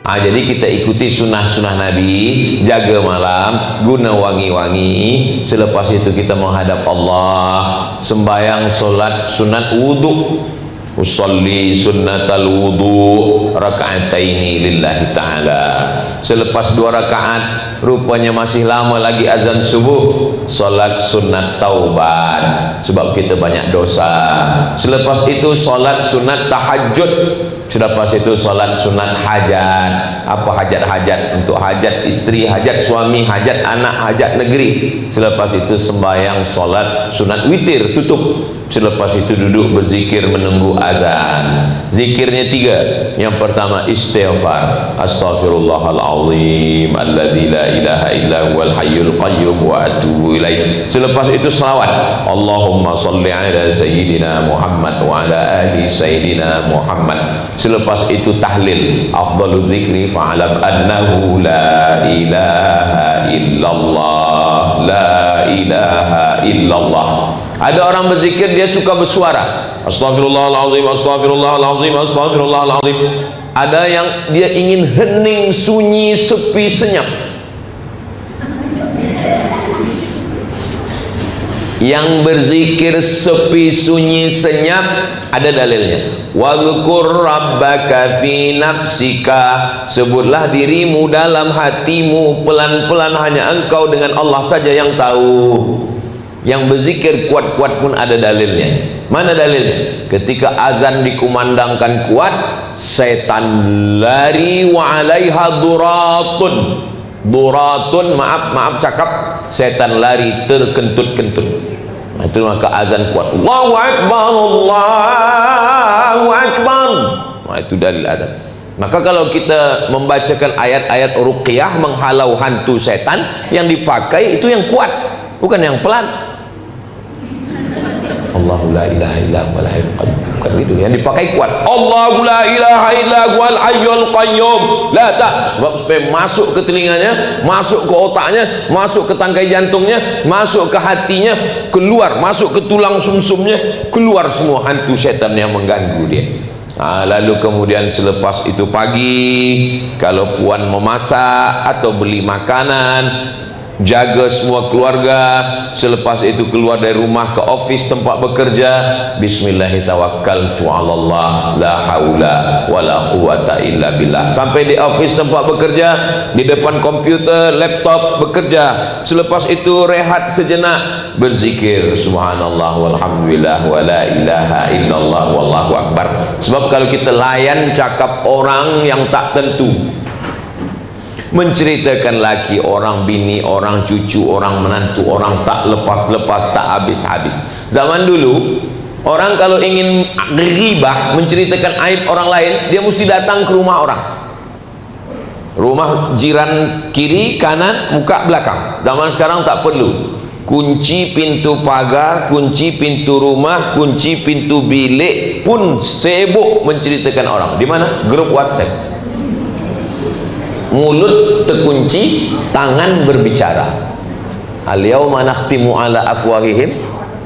Jadi kita ikuti sunnah-sunnah Nabi, jaga malam, guna wangi-wangi. Selepas itu kita menghadap Allah, sembahyang solat sunat wudhu. Usalli sunnatal wudu raka'ataini lillahi ta'ala. Selepas 2 rakaat rupanya masih lama lagi azan subuh, solat sunat taubat sebab kita banyak dosa. Selepas itu solat sunat tahajud. Selepas itu solat sunat hajat. Apa hajat-hajat? Untuk hajat istri, hajat suami, hajat anak, hajat negeri. Selepas itu sembahyang solat sunat witir tutup. Selepas itu duduk berzikir menunggu azan. Zikirnya 3. Yang pertama istighfar. Astaghfirullahalazim alladzi la ilaha illa huwal hayyul qayyum wa atubu ilaih. Selepas itu selawat. Allahumma shalli ala sayyidina Muhammad wa ala ali sayyidina Muhammad. Selepas itu tahlil. Afdhalu dzikri fa'alam annahu la ilaha illallah. La ilaha illallah. Ada orang berzikir dia suka bersuara, astagfirullahalazim, astagfirullahalazim, astagfirullahalazim. Ada yang dia ingin hening, sunyi, sepi, senyap. Yang berzikir sepi, sunyi, senyap ada dalilnya. Wadhkur rabbaka fi nafsika. Sebutlah dirimu dalam hatimu, pelan-pelan, hanya engkau dengan Allah saja yang tahu. Yang berzikir kuat-kuat pun ada dalilnya. Mana dalilnya? Ketika azan dikumandangkan kuat, setan lari wa alaiha duratun. Duratun, maaf cakap, setan lari terkentut-kentut. Itu maka azan kuat. Allahu akbar, Allahu akbar. Itu dalil azan. Maka kalau kita membacakan ayat-ayat ruqyah menghalau hantu setan, yang dipakai itu yang kuat, bukan yang pelan. Allahu la ilaha illa huwal hayyul qayyum. Bukan itu yang dipakai kuat. Allahu la ilaha illa huwal hayyul qayyum. La tak, sebab supaya masuk ke telinganya, masuk ke otaknya, masuk ke tangkai jantungnya, masuk ke hatinya, keluar, masuk ke tulang sumsumnya, keluar semua hantu setan yang mengganggu dia. Lalu kemudian selepas itu pagi, kalau puan memasak atau beli makanan, jaga semua keluarga. Selepas itu keluar dari rumah ke office tempat bekerja, bismillahirrahmanirrahim, la haula wala quwata illa billah. Sampai di office tempat bekerja, di depan komputer, laptop bekerja. Selepas itu rehat sejenak, berzikir subhanallah walhamdulillah wala ilaha illallah wallahu akbar. Sebab kalau kita layan cakap orang yang tak tentu, menceritakan laki, orang bini, orang cucu, orang menantu, orang tak lepas-lepas, tak habis-habis. Zaman dulu orang kalau ingin ghibah, menceritakan aib orang lain, dia mesti datang ke rumah orang, rumah jiran kiri, kanan, muka, belakang. Zaman sekarang tak perlu. Kunci pintu pagar, kunci pintu rumah, kunci pintu bilik pun sibuk menceritakan orang. Di mana? Grup WhatsApp. Mulut terkunci, tangan berbicara. Al-yawma nakhtimu ala afwahihim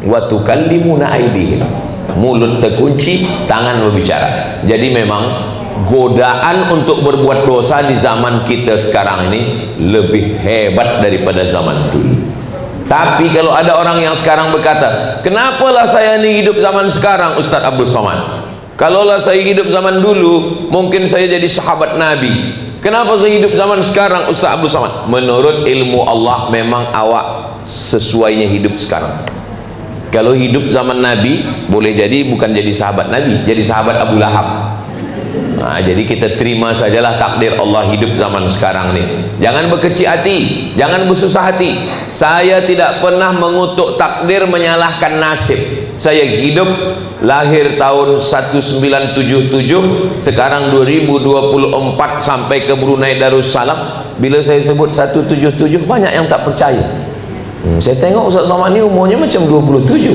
wa tukallimuna aydihim. Mulut terkunci, tangan berbicara. Jadi memang godaan untuk berbuat dosa di zaman kita sekarang ini lebih hebat daripada zaman dulu. Tapi kalau ada orang yang sekarang berkata, kenapalah saya ini hidup zaman sekarang, Ustaz Abdul Somad? Kalaulah saya hidup zaman dulu, mungkin saya jadi sahabat Nabi. Kenapa saya hidup zaman sekarang, Ustaz Abdul Somad? Menurut ilmu Allah, memang awak sesuainya hidup sekarang. Kalau hidup zaman Nabi, boleh jadi bukan jadi sahabat Nabi, jadi sahabat Abu Lahab. Jadi kita terima sajalah takdir Allah hidup zaman sekarang ni. Jangan berkecil hati, jangan bersusah hati. Saya tidak pernah mengutuk takdir, menyalahkan nasib. Saya hidup lahir tahun 1977, sekarang 2024 sampai ke Brunei Darussalam. Bila saya sebut 177, banyak yang tak percaya. Saya tengok Ustaz Somad ni umurnya macam 27.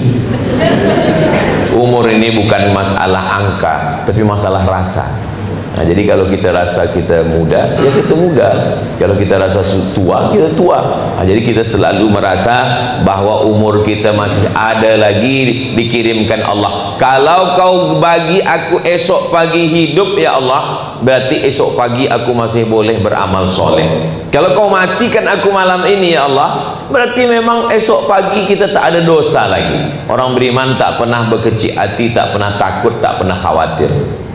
Umur ini bukan masalah angka, tapi masalah rasa. Jadi kalau kita rasa kita muda, ya kita muda. Kalau kita rasa tua, kita tua. Jadi kita selalu merasa bahwa umur kita masih ada lagi dikirimkan Allah. Kalau kau bagi aku esok pagi hidup, ya Allah, berarti esok pagi aku masih boleh beramal soleh. Kalau kau matikan aku malam ini ya Allah, berarti memang esok pagi kita tak ada dosa lagi. Orang beriman tak pernah berkecil hati, tak pernah takut, tak pernah khawatir.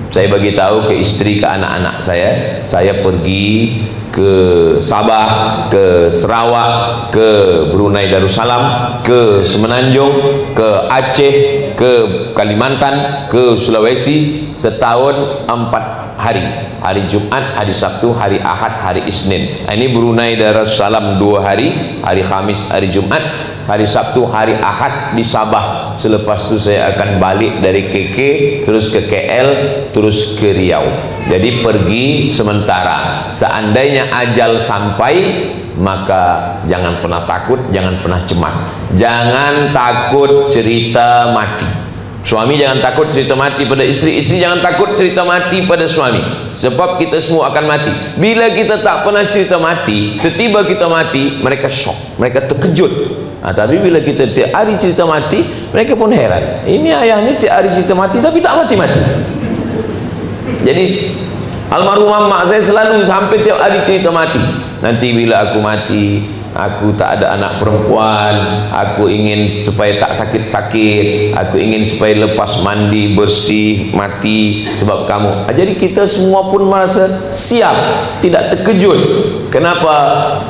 Saya bagi tahu ke istri, ke anak-anak saya pergi ke Sabah, ke Sarawak, ke Brunei Darussalam, ke Semenanjung, ke Aceh, ke Kalimantan, ke Sulawesi, setahun 4 hari. Hari Jumat, hari Sabtu, hari Ahad, hari Isnin. Ini Brunei Darussalam 2 hari, hari Khamis, hari Jumat, hari Sabtu, hari Ahad di Sabah. Selepas itu saya akan balik dari KK terus ke KL terus ke Riau. Jadi pergi sementara. Seandainya ajal sampai, maka jangan pernah takut, jangan pernah cemas. Jangan takut cerita mati. Suami jangan takut cerita mati pada isteri, isteri jangan takut cerita mati pada suami. Sebab kita semua akan mati. Bila kita tak pernah cerita mati, tiba-tiba kita mati, mereka syok, mereka terkejut. Tapi bila kita tiap hari cerita mati, mereka pun heran. Ini ayah ni tiap hari cerita mati tapi tak mati-mati. Jadi almarhumah mak saya selalu sampai tiap hari cerita mati. Nanti bila aku mati, aku tak ada anak perempuan, aku ingin supaya tak sakit-sakit, aku ingin supaya lepas mandi bersih mati sebab kamu. Jadi kita semua pun merasa siap, tidak terkejut. Kenapa?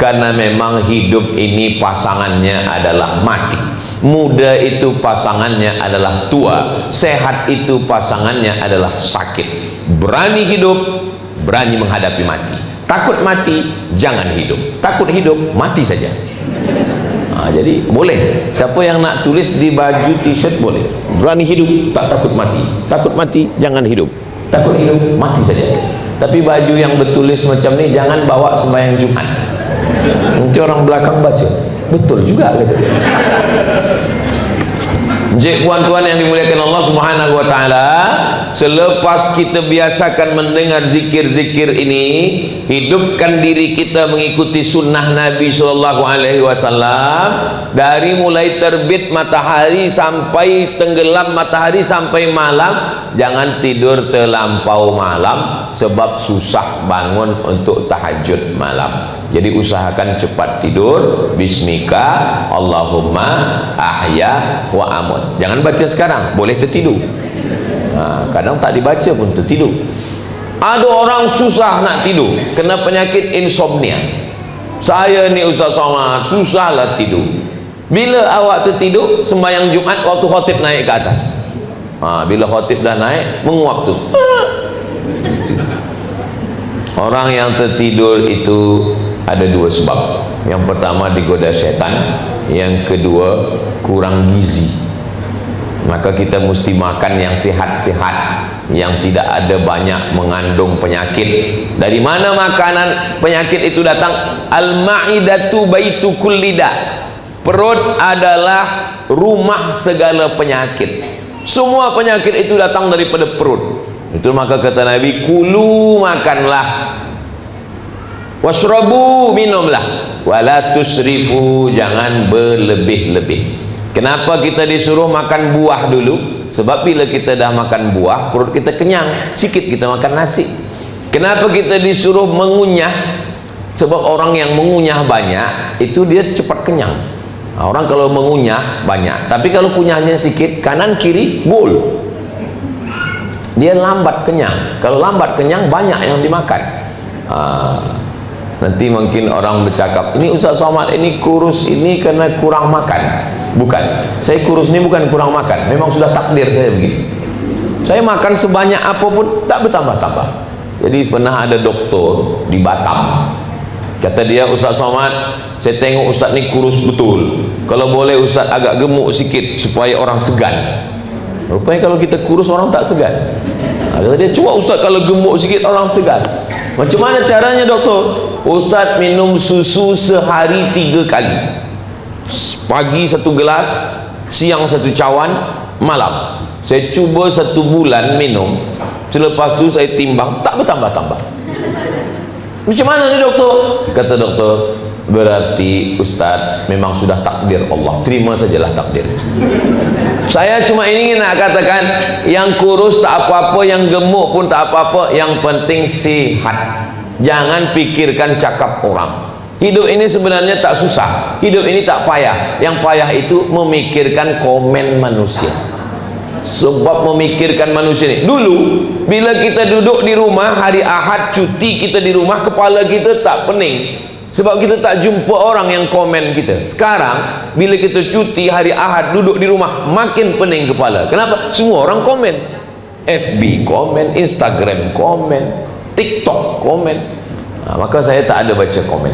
Karena memang hidup ini pasangannya adalah mati. Muda itu pasangannya adalah tua, sehat itu pasangannya adalah sakit. Berani hidup, berani menghadapi mati. Takut mati, jangan hidup. Takut hidup, mati saja. Jadi boleh. Siapa yang nak tulis di baju t-shirt boleh. Berani hidup, tak takut mati. Takut mati, jangan hidup. Takut hidup, mati saja. Tapi baju yang bertulis macam ni jangan bawa sembahyang Jumat. Nanti orang belakang baca, betul juga kata dia. Jadi puan-puan yang dimuliakan Allah Subhanahu wa taala, selepas kita biasakan mendengar zikir-zikir ini, hidupkan diri kita mengikuti sunnah Nabi sallallahu alaihi wasallam dari mulai terbit matahari sampai tenggelam matahari sampai malam. Jangan tidur terlampau malam sebab susah bangun untuk tahajud malam. Jadi usahakan cepat tidur. Bismika Allahumma ahya wa amut. Jangan baca sekarang, boleh tertidur. Kadang tak dibaca pun tertidur. Ada orang susah nak tidur, kena penyakit insomnia. Saya ni Ustaz Somad, susahlah tidur. Bila awak tertidur, sembahyang Jumat waktu khatib naik ke atas. Bila khatib dah naik, menguap tu. Orang yang tertidur itu ada 2 sebab. Yang pertama digoda syaitan, yang kedua kurang gizi. Maka kita mesti makan yang sihat-sihat, yang tidak ada banyak mengandung penyakit. Dari mana makanan penyakit itu datang? Al-ma'idatu baitu kullida. Perut adalah rumah segala penyakit. Semua penyakit itu datang daripada perut. Itu maka kata Nabi, kulu makanlah, washrabu minumlah, wala tusrifu, jangan berlebih-lebih. Kenapa kita disuruh makan buah dulu? Sebab bila kita dah makan buah, perut kita kenyang, sikit kita makan nasi. Kenapa kita disuruh mengunyah? Sebab orang yang mengunyah banyak, itu dia cepat kenyang. Orang kalau mengunyah banyak, tapi kalau kunyahnya sikit, kanan kiri gol, dia lambat kenyang. Kalau lambat kenyang, banyak yang dimakan. Nanti mungkin orang bercakap, ini Ustaz Somad ini kurus ini karena kurang makan. Bukan, saya kurus ini bukan kurang makan, memang sudah takdir saya begitu. Saya makan sebanyak apapun tak bertambah-tambah. Jadi pernah ada doktor di Batam, kata dia, Ustaz Somad, saya tengok Ustaz ni kurus betul, kalau boleh Ustaz agak gemuk sikit supaya orang segan. Rupanya kalau kita kurus orang tak segan. Kata dia, cuba Ustaz kalau gemuk sikit orang segan. Macam mana caranya doktor? Ustaz minum susu sehari 3 kali. Pagi 1 gelas, siang 1 cawan, malam. Saya cuba 1 bulan minum. Selepas tu saya timbang, tak bertambah-tambah. Macam mana ni doktor? Kata doktor, berarti Ustadz memang sudah takdir Allah, terima sajalah takdir. Saya cuma ingin nak katakan, yang kurus tak apa-apa, yang gemuk pun tak apa-apa, yang penting sihat. Jangan pikirkan cakap orang. Hidup ini sebenarnya tak susah, hidup ini tak payah. Yang payah itu memikirkan komen manusia. Sebab memikirkan manusia ini, dulu bila kita duduk di rumah hari Ahad, cuti kita di rumah, kepala kita tak pening, sebab kita tak jumpa orang yang komen kita. Sekarang bila kita cuti hari Ahad, duduk di rumah, makin pening kepala. Kenapa? Semua orang komen, FB komen, Instagram komen, TikTok komen. Maka saya tak ada baca komen.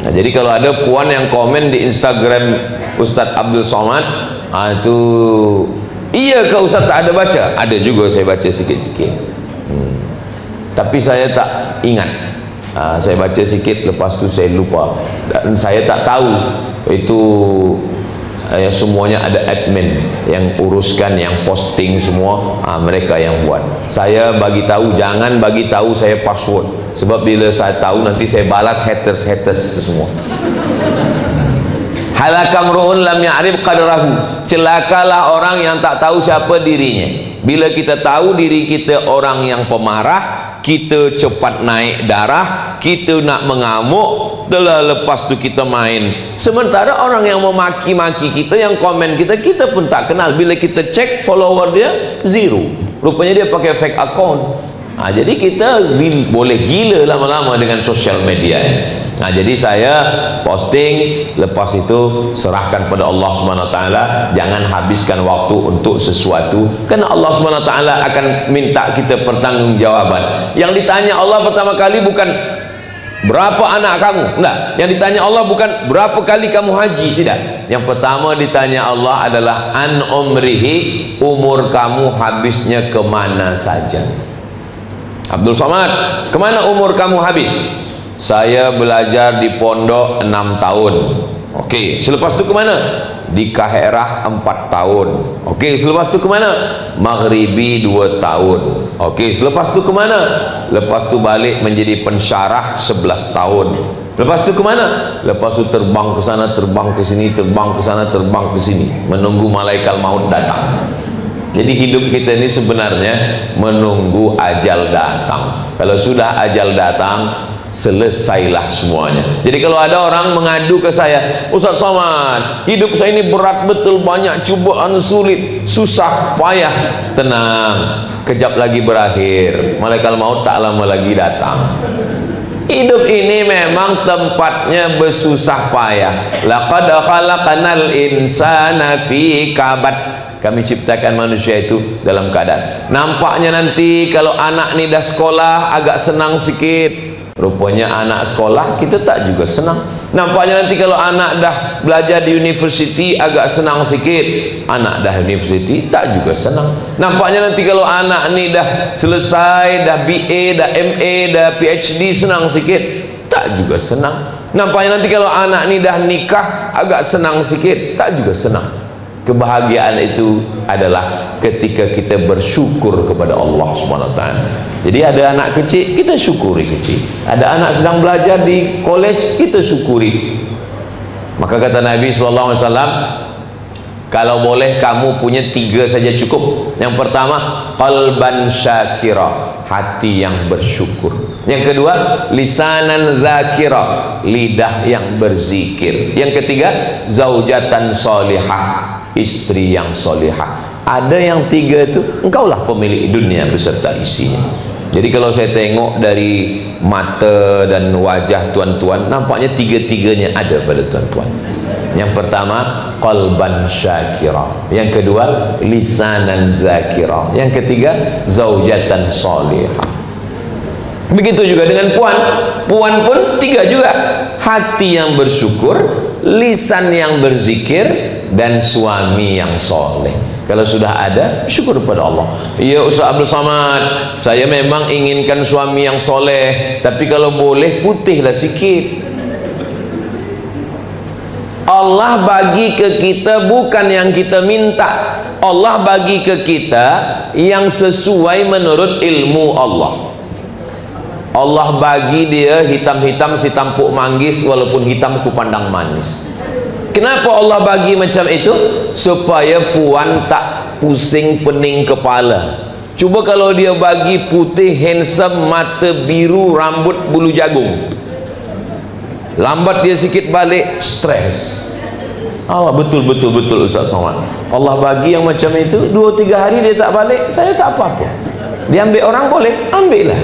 Jadi kalau ada puan yang komen di Instagram Ustadz Abdul Somad, itu iya ke Ustaz tak ada baca? Ada juga saya baca sikit-sikit. Tapi saya tak ingat. Saya baca sikit, lepas tu saya lupa. Dan saya tak tahu itu semuanya ada admin yang uruskan, yang posting semua, mereka yang buat. Saya bagi tahu, jangan bagi tahu saya password. Sebab bila saya tahu nanti saya balas haters itu semua. Halakam ru'un lam ya'rif qadrahu. Celakalah orang yang tak tahu siapa dirinya. Bila kita tahu diri kita orang yang pemarah, kita cepat naik darah, kita nak mengamuk, telah lepas tu kita main. Sementara orang yang memaki-maki kita, yang komen kita, kita pun tak kenal. Bila kita cek follower dia, 0. Rupanya dia pakai fake account. Jadi kita boleh gila lama-lama dengan sosial media. Jadi saya posting, lepas itu serahkan pada Allah SWT. Jangan habiskan waktu untuk sesuatu, kerana Allah SWT akan minta kita pertanggungjawaban. Yang ditanya Allah pertama kali bukan berapa anak kamu, enggak. Yang ditanya Allah bukan berapa kali kamu haji, tidak. Yang pertama ditanya Allah adalah an umrihi, umur kamu habisnya kemana saja. Abdul Somad, kemana umur kamu habis? Saya belajar di pondok 6 tahun. Okey, selepas tu kemana? Di Kaherah 4 tahun. Okey, selepas tu kemana? Maghribi 2 tahun. Okey, selepas tu kemana? Lepas tu balik menjadi pensyarah 11 tahun. Lepas tu kemana? Lepas tu terbang ke sana, terbang ke sini, terbang ke sana, terbang ke sini, menunggu malaikat maut datang. Jadi hidup kita ini sebenarnya menunggu ajal datang. Kalau sudah ajal datang, selesailah semuanya. Jadi kalau ada orang mengadu ke saya, Ustaz Somad, hidup saya ini berat betul, banyak cubaan, sulit, susah, payah. Tenang, kejap lagi berakhir, malaikat maut tak lama lagi datang. Hidup ini memang tempatnya bersusah payah. Laqad khalaqnal insana fi kabad. Kami ciptakan manusia itu dalam keadaan, nampaknya nanti kalau anak ni dah sekolah agak senang sikit. Rupanya anak sekolah kita tak juga senang. Nampaknya nanti kalau anak dah belajar di universiti agak senang sikit. Anak dah universiti tak juga senang. Nampaknya nanti kalau anak ni dah selesai, dah BA, dah MA, dah PhD, senang sikit. Tak juga senang. Nampaknya nanti kalau anak ni dah nikah agak senang sikit. Tak juga senang. Kebahagiaan itu adalah ketika kita bersyukur kepada Allah SWT. Jadi ada anak kecil, kita syukuri kecil. Ada anak sedang belajar di college, kita syukuri. Maka kata Nabi SAW, kalau boleh kamu punya 3 saja cukup. Yang pertama, qalban syakira, hati yang bersyukur. Yang kedua, lisanan zakira, lidah yang berzikir. Yang ketiga, zaujatan solihah, istri yang solihah. Ada yang 3 itu, engkaulah pemilik dunia beserta isinya. Jadi kalau saya tengok dari mata dan wajah tuan-tuan, nampaknya 3-tiganya ada pada tuan-tuan. Yang pertama, qalban syakira. Yang kedua, lisanan zakira. Yang ketiga, zaujatan solihah. Begitu juga dengan puan. Puan pun 3 juga. Hati yang bersyukur, lisan yang berzikir, dan suami yang soleh. Kalau sudah ada, syukur kepada Allah. Ya Ustaz Abdul Somad, saya memang inginkan suami yang soleh, tapi kalau boleh putihlah sikit. Allah bagi ke kita bukan yang kita minta. Allah bagi ke kita yang sesuai menurut ilmu Allah. Allah bagi dia hitam-hitam si tampuk manggis, walaupun hitam ku pandang manis. Kenapa Allah bagi macam itu? Supaya puan tak pusing pening kepala. Cuba kalau dia bagi putih, handsome, mata biru, rambut bulu jagung, lambat dia sikit balik, stres. Allah, betul Ustaz Somad. Allah bagi yang macam itu, 2-3 hari dia tak balik, saya tak apa-apa. Dia ambil orang boleh, ambillah.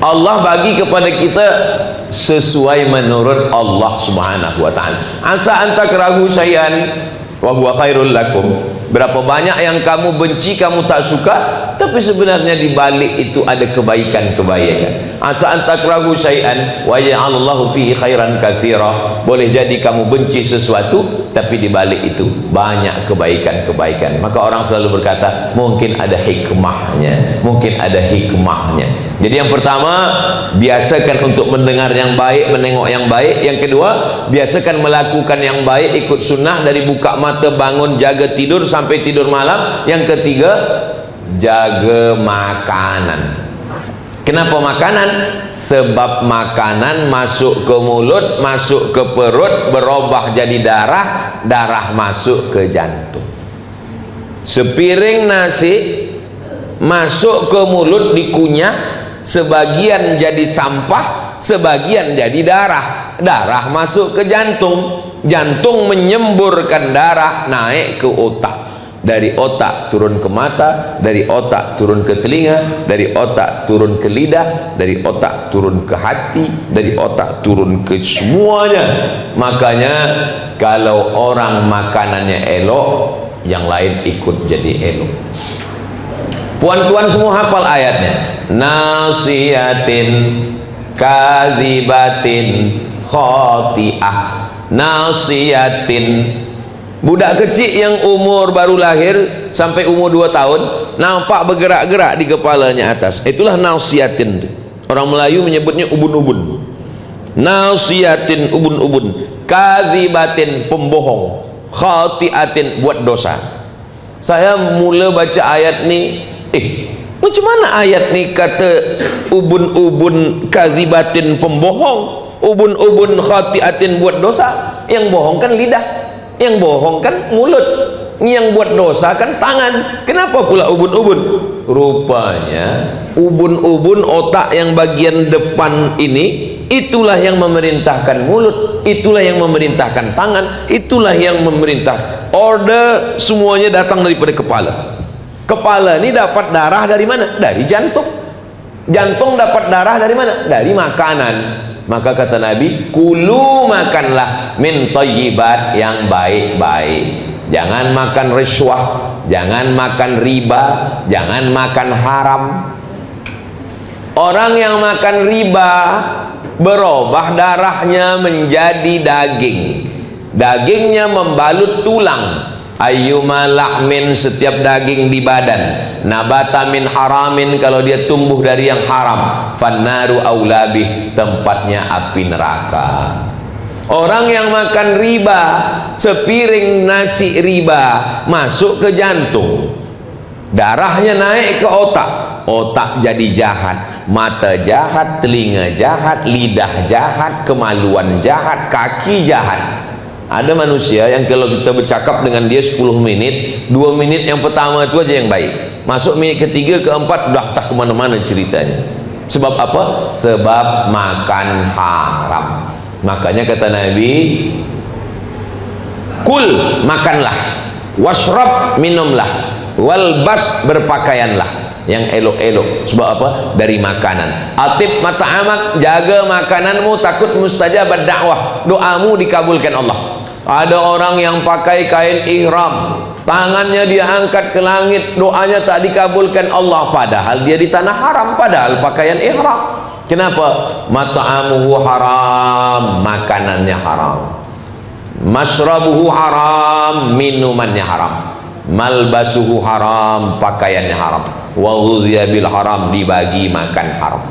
Allah bagi kepada kita sesuai menurut Allah Subhanahu wa taala. Asa antakrahu syai'an wa huwa khairul lakum. Berapa banyak yang kamu benci, kamu tak suka, tapi sebenarnya di balik itu ada kebaikan-kebaikan. Asa antakrahu syai'an wa ya'alallahu fihi khairan katsira. Boleh jadi kamu benci sesuatu, tapi di balik itu banyak kebaikan-kebaikan. Maka orang selalu berkata, mungkin ada hikmahnya, mungkin ada hikmahnya. Jadi yang pertama, biasakan untuk mendengar yang baik, menengok yang baik. Yang kedua, biasakan melakukan yang baik, ikut sunnah dari buka mata, bangun, jaga tidur sampai tidur malam. Yang ketiga, jaga makanan. Kenapa makanan? Sebab makanan masuk ke mulut, masuk ke perut, berubah jadi darah, darah masuk ke jantung. Sepiring nasi masuk ke mulut dikunyah, sebagian jadi sampah, sebagian jadi darah. Darah masuk ke jantung, jantung menyemburkan darah naik ke otak. Dari otak turun ke mata, dari otak turun ke telinga, dari otak turun ke lidah, dari otak turun ke hati, dari otak turun ke semuanya. Makanya kalau orang makanannya elok, yang lain ikut jadi elok. Puan-puan semua hafal ayatnya. Nasiyatin kazibatin khati'ah. Nasiyatin, budak kecil yang umur baru lahir sampai umur 2 tahun nampak bergerak-gerak di kepalanya atas, itulah nasiyatin. Orang Melayu menyebutnya ubun-ubun. Nasiyatin, ubun-ubun. Kazibatin, pembohong. Khati'atin, buat dosa. Saya mula baca ayat ni, macam mana ayat ni kata ubun-ubun kazibatin, pembohong, ubun-ubun khati'atin, buat dosa? Yang bohong kan lidah, yang bohong kan mulut, yang buat dosa kan tangan. Kenapa pula ubun-ubun? Rupanya ubun-ubun, otak yang bagian depan ini, itulah yang memerintahkan mulut, itulah yang memerintahkan tangan, itulah yang memerintah. Order semuanya datang daripada kepala. Kepala ini dapat darah dari mana? Dari jantung. Jantung dapat darah dari mana? Dari makanan. Maka kata Nabi, kulu, makanlah min thayyibat, yang baik-baik. Jangan makan rishwah, jangan makan riba, jangan makan haram. Orang yang makan riba berubah darahnya menjadi daging, dagingnya membalut tulang. Ayyuma lahmin, setiap daging di badan, nabata min haramin, kalau dia tumbuh dari yang haram, fannaru aulabih, tempatnya api neraka. Orang yang makan riba, sepiring nasi riba masuk ke jantung, darahnya naik ke otak, otak jadi jahat, mata jahat, telinga jahat, lidah jahat, kemaluan jahat, kaki jahat. Ada manusia yang kalau kita bercakap dengan dia 10 menit, 2 menit yang pertama itu aja yang baik, masuk menit ketiga, keempat udah tak kemana-mana ceritanya. Sebab apa? Sebab makan haram. Makanya kata Nabi, kul, makanlah, washrab, minumlah, walbas, berpakaianlah yang elok-elok. Sebab apa? Dari makanan. Atib mata'amak, jaga makananmu, takut mustajabat dakwah, doamu dikabulkan Allah. Ada orang yang pakai kain ihram, tangannya dia angkat ke langit, doanya tak dikabulkan Allah, padahal dia di tanah haram, padahal pakaian ihram. Kenapa? Mata'amuhu haram, makanannya haram. Masrabuhu haram, minumannya haram. Malbasuhu haram, pakaiannya haram. Wa ghudhiya bil haram, dibagi makan haram.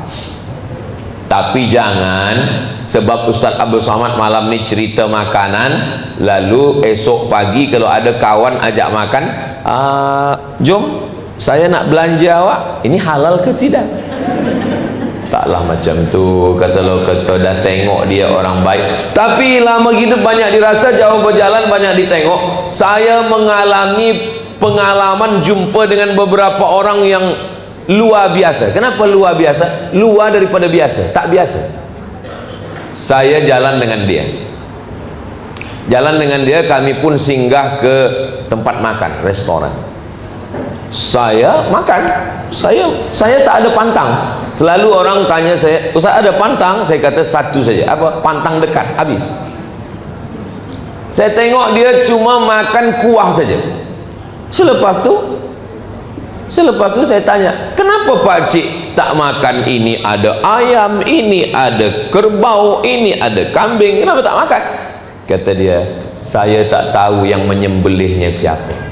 Tapi jangan sebab Ustaz Abdul Somad malam ni cerita makanan, lalu esok pagi kalau ada kawan ajak makan, jom saya nak belanja awak, ini halal ke tidak? Taklah macam tu. Kalau kata dah tengok dia orang baik, tapi lama hidup banyak dirasa, jauh berjalan banyak ditengok. Saya mengalami pengalaman jumpa dengan beberapa orang yang luar biasa. Kenapa luar biasa? Luar daripada biasa, tak biasa. Saya jalan dengan dia, kami pun singgah ke tempat makan, restoran. Saya makan, saya tak ada pantang. Selalu orang tanya saya, Ustaz ada pantang? Saya kata satu saja. Apa? Pantang dekat, habis. Saya tengok dia cuma makan kuah saja. Selepas tu saya tanya, kenapa Pak Cik tak makan ini? Ada ayam, ini ada kerbau, ini ada kambing, kenapa tak makan? Kata dia, saya tak tahu yang menyembelihnya siapa.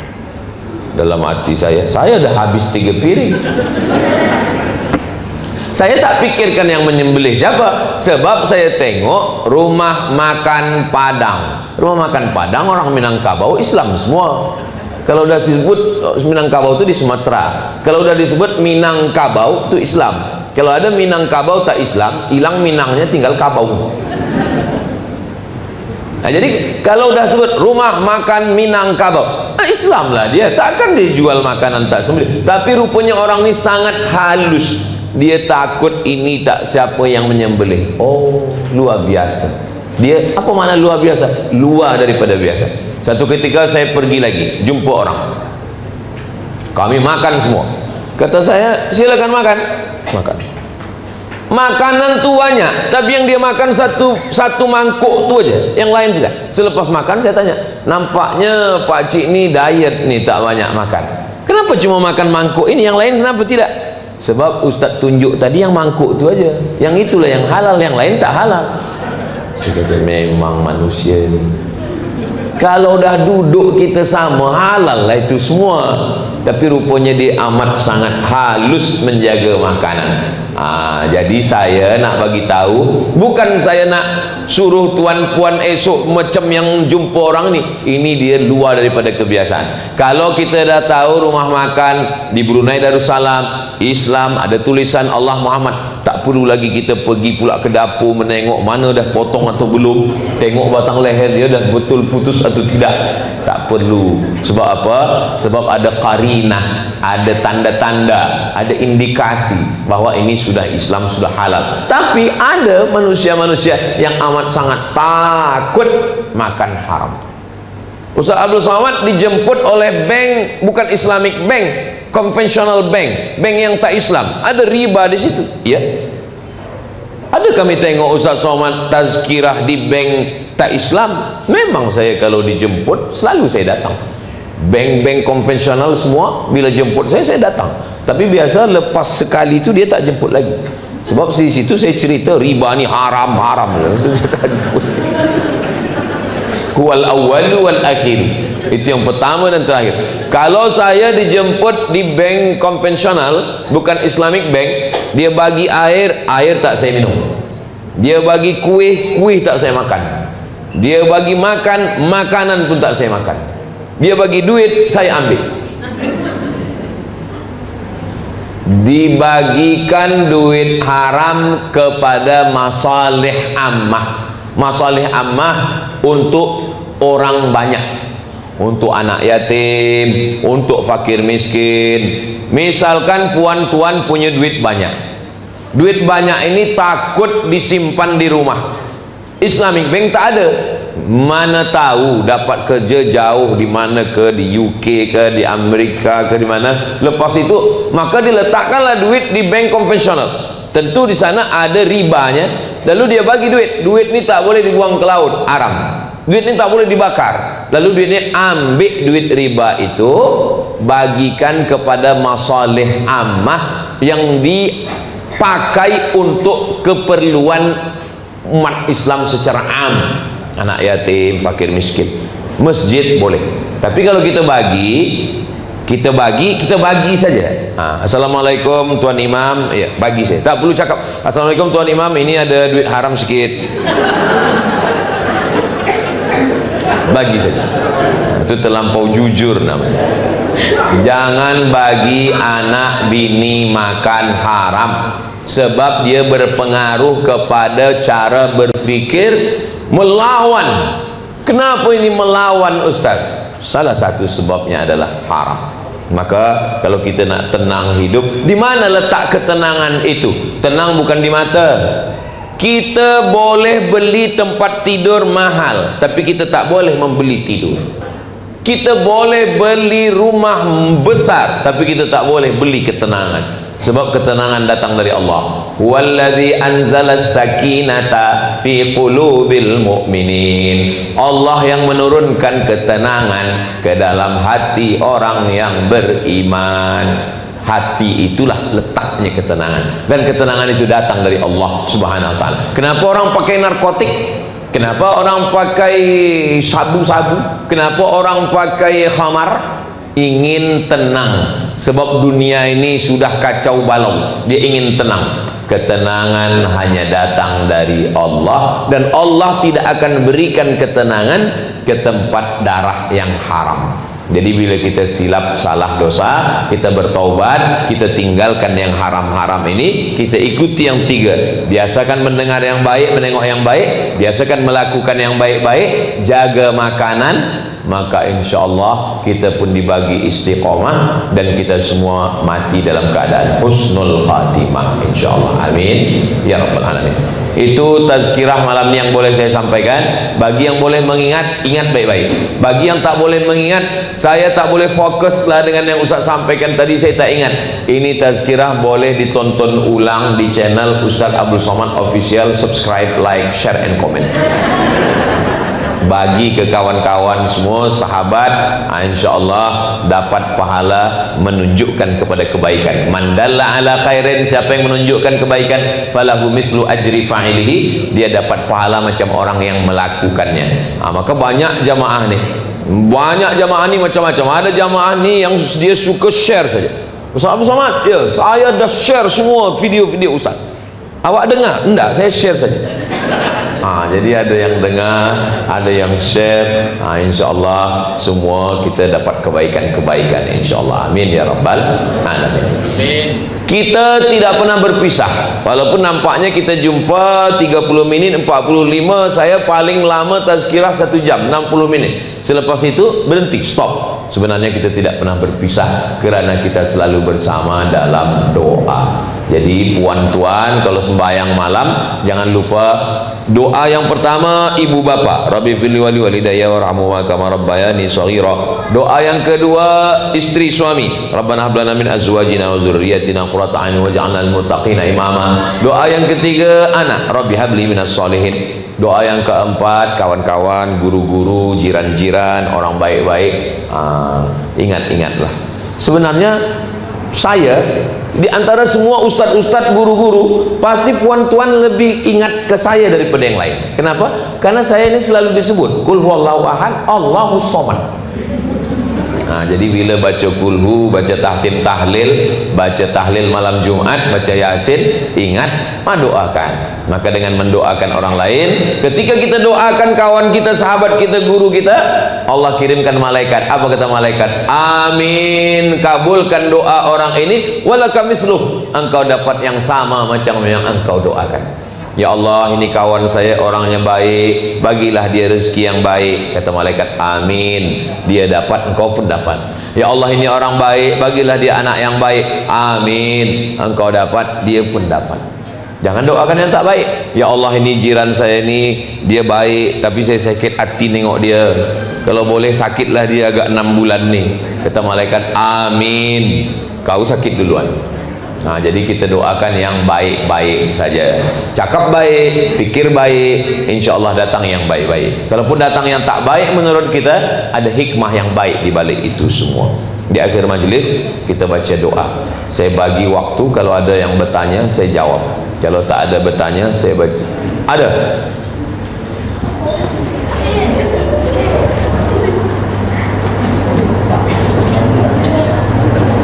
Dalam hati saya dah habis 3 piring. Saya tak fikirkan yang menyembelih siapa, sebab saya tengok rumah makan Padang. Rumah makan Padang orang Minangkabau Islam semua. Kalau dah disebut Minangkabau itu di Sumatera, kalau dah disebut Minangkabau itu Islam. Kalau ada Minangkabau tak Islam, hilang Minangnya, tinggal Kabau. Nah, jadi kalau dah sebut rumah makan Minangkabau, Islam lah dia, takkan dia jual makanan tak sembelih. Tapi rupanya orang ni sangat halus, dia takut ini tak siapa yang menyembelih. Oh, luar biasa. Dia apa makna luar biasa? Luar daripada biasa. Satu ketika saya pergi lagi, jumpa orang, kami makan semua. Kata saya, silakan makan. Makanan tu banyak, tapi yang dia makan satu mangkuk tu aja, yang lain tidak. Selepas makan saya tanya, nampaknya Pak Cik ni diet ni, tak banyak makan. Kenapa cuma makan mangkuk ini, yang lain kenapa tidak? Sebab Ustaz tunjuk tadi yang mangkuk tu aja, yang itulah yang halal, yang lain tak halal. Saya kata memang manusia ni, kalau dah duduk kita sama, halal lah itu semua. Tapi rupanya dia amat sangat halus menjaga makanan. Jadi saya nak bagi tahu, bukan saya nak suruh tuan puan esok macam yang jumpa orang ni. Ini dia luar daripada kebiasaan. Kalau kita dah tahu rumah makan di Brunei Darussalam Islam, ada tulisan Allah Muhammad, tak perlu lagi kita pergi pula ke dapur menengok mana dah potong atau belum, tengok batang leher dia dah betul putus atau tidak. Tak perlu. Sebab apa? Sebab ada qarinah, ada tanda-tanda, ada indikasi bahawa ini sudah Islam, sudah halal. Tapi ada manusia-manusia yang amat sangat takut makan haram. Ustaz Abdul Somad dijemput oleh bank, bukan Islamic bank, konvensional bank, bank yang tak Islam. Ada riba di situ, ya. Ada kami tengok Ustaz Somad tazkirah di bank tak Islam. Memang saya kalau dijemput selalu saya datang. Bank-bank konvensional semua bila jemput saya datang. Tapi biasa lepas sekali itu dia tak jemput lagi. Sebab di situ saya cerita riba ni haram. Huwal awwal wal akhir. Itu yang pertama dan terakhir. Kalau saya dijemput di bank konvensional, bukan Islamic bank, dia bagi air tak saya minum. Dia bagi kuih tak saya makan. Dia bagi makan, makanan pun tak saya makan. Dia bagi duit, saya ambil. Dibagikan duit haram kepada masalih ammah. Masalih ammah untuk orang banyak, untuk anak yatim, untuk fakir miskin. Misalkan puan-tuan punya duit banyak, duit banyak ini takut disimpan di rumah. Islamic bank tak ada. Mana tahu dapat kerja jauh di mana ke, di UK ke, di Amerika ke, di mana. Lepas itu maka diletakkanlah duit di bank konvensional. Tentu di sana ada ribanya. Lalu dia bagi duit ni tak boleh dibuang ke laut, haram. Duit ni tak boleh dibakar. Lalu duit ni ambil duit riba itu, bagikan kepada masalih ammah yang dipakai untuk keperluan umat Islam secara am. Anak yatim, fakir miskin. Masjid boleh. Tapi kalau kita bagi saja. Assalamualaikum Tuan Imam, ya, bagi saya. Tak perlu cakap Assalamualaikum Tuan Imam, ini ada duit haram sikit. Bagi saja. Itu terlampau jujur namanya. Jangan bagi anak bini makan haram, sebab dia berpengaruh kepada cara berfikir, melawan. Kenapa ini melawan, Ustaz? Salah satu sebabnya adalah haram. Maka kalau kita nak tenang hidup, di mana letak ketenangan itu? Tenang bukan di mata. Kita boleh beli tempat tidur mahal, tapi kita tak boleh membeli tidur. Kita boleh beli rumah besar, tapi kita tak boleh beli ketenangan. Sebab ketenangan datang dari Allah. Wallazi anzala sakinata fi qulubil mu'minin. Allah yang menurunkan ketenangan ke dalam hati orang yang beriman. Hati itulah letaknya ketenangan, dan ketenangan itu datang dari Allah Subhanahu wa taala. Kenapa orang pakai narkotik? Kenapa orang pakai sabu-sabu? Kenapa orang pakai khamar? Ingin tenang, sebab dunia ini sudah kacau balau. Dia ingin tenang. Ketenangan hanya datang dari Allah, dan Allah tidak akan berikan ketenangan ke tempat darah yang haram. Jadi bila kita silap salah dosa, kita bertaubat, kita tinggalkan yang haram-haram ini, kita ikuti yang tiga. Biasakan mendengar yang baik, menengok yang baik, biasakan melakukan yang baik-baik, jaga makanan, maka insya Allah kita pun dibagi istiqomah, dan kita semua mati dalam keadaan husnul khatimah, insya Allah. Amin ya rabbal alamin. Itu tazkirah malam ini yang boleh saya sampaikan. Bagi yang boleh mengingat, ingat baik-baik. Bagi yang tak boleh mengingat, saya tak boleh fokuslah dengan yang Ustaz sampaikan tadi, saya tak ingat. Ini tazkirah boleh ditonton ulang di channel Ustaz Abdul Somad Official. Subscribe, like, share, and comment. Bagi ke kawan-kawan semua, sahabat, insyaAllah dapat pahala menunjukkan kepada kebaikan. Mandalla ala khairin, siapa yang menunjukkan kebaikan, falahu mithlu ajri fa'ilihi, dia dapat pahala macam orang yang melakukannya. Maka banyak jamaah ni, banyak jamaah ni macam-macam. Ada jamaah ni yang dia suka share saja. Ustaz Abdul Somad, ya, saya dah share semua video-video Ustaz. Awak dengar? Enggak, saya share saja. Jadi ada yang dengar, ada yang share. InsyaAllah semua kita dapat kebaikan-kebaikan, insyaAllah. Amin ya rabbal alamin. Kita tidak pernah berpisah, walaupun nampaknya kita jumpa 30 minit 45. Saya paling lama tazkirah 1 jam 60 minit. Selepas itu berhenti, stop. Sebenarnya kita tidak pernah berpisah, kerana kita selalu bersama dalam doa. Jadi puan-tuan kalau sembahyang malam, jangan lupa doa yang pertama ibu bapa, Rabbi firli wali walidayya warhamhuma kama rabbayani shaghira. Doa yang kedua istri suami, Rabbana hab lana min azwajina wa dzurriyyatina qurrata a'yun waj'alna lil muttaqina imama. Doa yang ketiga anak, Rabbi habli minas sholihin. Doa yang keempat kawan-kawan, guru-guru, jiran-jiran, orang baik-baik. Ingat-ingatlah. Sebenarnya saya di antara semua ustaz-ustaz, guru-guru, pasti puan-tuan lebih ingat ke saya daripada yang lain. Kenapa? Karena saya ini selalu disebut Qul huwallahu ahad, Allahus somad. Jadi bila baca kulhu, baca tahtim tahlil, baca tahlil malam Jumat, baca Yasin, ingat, doakan. Maka dengan mendoakan orang lain, ketika kita doakan kawan kita, sahabat kita, guru kita, Allah kirimkan malaikat. Apa kata malaikat? Amin, kabulkan doa orang ini, walaka misluh, engkau dapat yang sama macam yang engkau doakan. Ya Allah, ini kawan saya orangnya baik, bagilah dia rezeki yang baik. Kata malaikat, amin, dia dapat, engkau pun dapat. Ya Allah, ini orang baik, bagilah dia anak yang baik. Amin, engkau dapat, dia pun dapat. Jangan doakan yang tak baik. Ya Allah, ini jiran saya ini, dia baik, tapi saya sakit hati nengok dia. Kalau boleh sakitlah dia agak 6 bulan nih. Kata malaikat, amin, kau sakit duluan. Jadi kita doakan yang baik-baik saja. Cakap baik, fikir baik, insya Allah datang yang baik-baik. Kalaupun datang yang tak baik, menurut kita ada hikmah yang baik di balik itu semua. Di akhir majlis kita baca doa. Saya bagi waktu, kalau ada yang bertanya saya jawab. Kalau tak ada bertanya saya baca. Ada?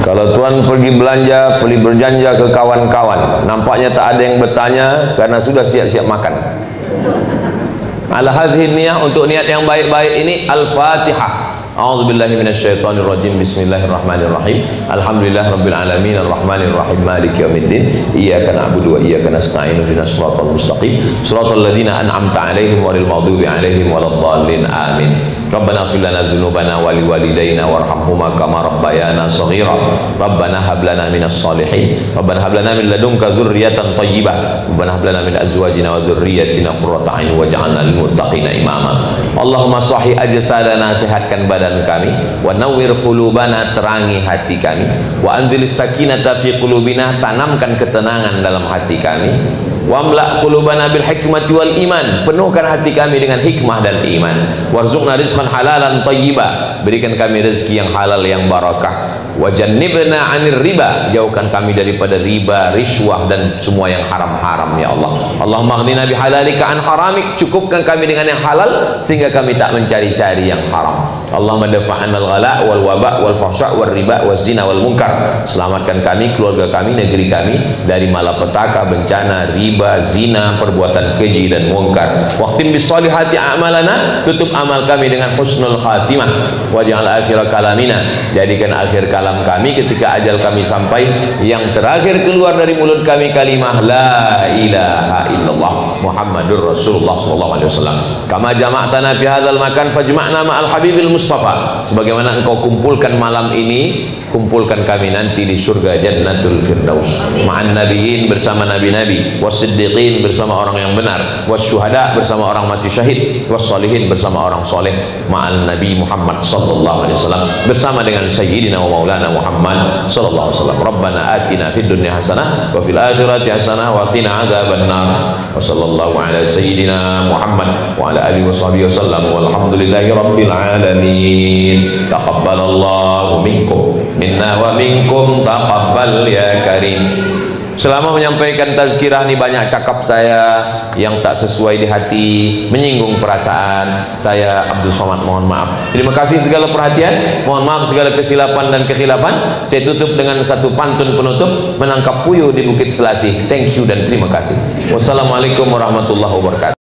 Kalau tuan pergi belanja, pergi berjanja ke kawan-kawan, nampaknya tak ada yang bertanya karena sudah siap-siap makan. Ala hazhi niyah, untuk niat yang baik-baik ini, Al-Fatihah. A'udzubillahi minasyaitonirrajim. Bismillahirrahmanirrahim. Alhamdulillahirabbil alamin arrahmanir rahim maliki yaumiddin. Iyyaka na'budu wa iyyaka nasta'in ihdinas siratal mustaqim siratal ladzina an'amta 'alaihim ghairil maghdubi 'alaihim waladdallin. Amin. Rabbana ighfir lana dzunubana wa liwalidayna warhamhuma kama rabbayana shaghira. Rabbana hab lana minas shalihin. Rabbana hab lana min ladunka dzurriyyatan thayyibah. Rabbana hab lana min azwajina wa dzurriyyatina qurrata a'yun waj'alna lil muttaqina imama. Allahumma sahih ajsadana, sehatkan badan kami, wa nawwir qulubana, terangi hati kami, wa anzilis sakinata fi qulubina, tanamkan ketenangan dalam hati kami, wamla qulubana bil hikmati wal iman, penuhkan hati kami dengan hikmah dan iman, warzuqna rizqan halalan thayyiba, berikan kami rezeki yang halal yang barakah, wajannibna 'anil riba, jauhkan kami daripada riba, riswah dan semua yang haram-haram ya Allah. Allahumma aghnina bihalalika an haramik, cukupkan kami dengan yang halal sehingga kami tak mencari-cari yang haram. Allahumma dafa'an al-ghala wal waba wal fahsya wal riba wal zina wal munkar, selamatkan kami, keluarga kami, negeri kami dari malapetaka, bencana, riba, zina, perbuatan keji dan munkar. Waqtim bis solihati a'malana, tutup amal kami dengan husnul khatimah, waj'al akhir kalamina, jadikan akhir kalam kami ketika ajal kami sampai, yang terakhir keluar dari mulut kami kalimah la ilaha illallah Muhammadur Rasulullah sallallahu alaihi wasallam. Kama jama'tana fi hadzal makan fajma'na ma'al habibil mustafa, sebagaimana engkau kumpulkan malam ini, kumpulkan kami nanti di surga jannatul firdaus, ma'an nabiyyin, bersama nabi-nabi, wassiddiqin, bersama orang yang benar, wasyuhada, bersama orang mati syahid, wassalihin, bersama orang soleh, ma'al nabi Muhammad sallallahu alaihi wasallam, bersama dengan sayyidina wa maulana Muhammad sallallahu alaihi wasallam. Rabbana atina fid dunya hasanah wa fil akhirati hasanah wa qina adzabannar. Wa sallallahu ala sayyidina Muhammad wa ala alihi washabihi wasallam walhamdulillahi rabbil alamin. Taqabbalallahu minkum minna wa minkum taqabbal ya karim. Selama menyampaikan tazkirah ini banyak cakap saya yang tak sesuai di hati, menyinggung perasaan saya, Abdul Somad, mohon maaf. Terima kasih segala perhatian, mohon maaf segala kesilapan dan kekhilafan. Saya tutup dengan satu pantun penutup, menangkap puyuh di Bukit Selasih. Thank you dan terima kasih. Wassalamualaikum warahmatullahi wabarakatuh.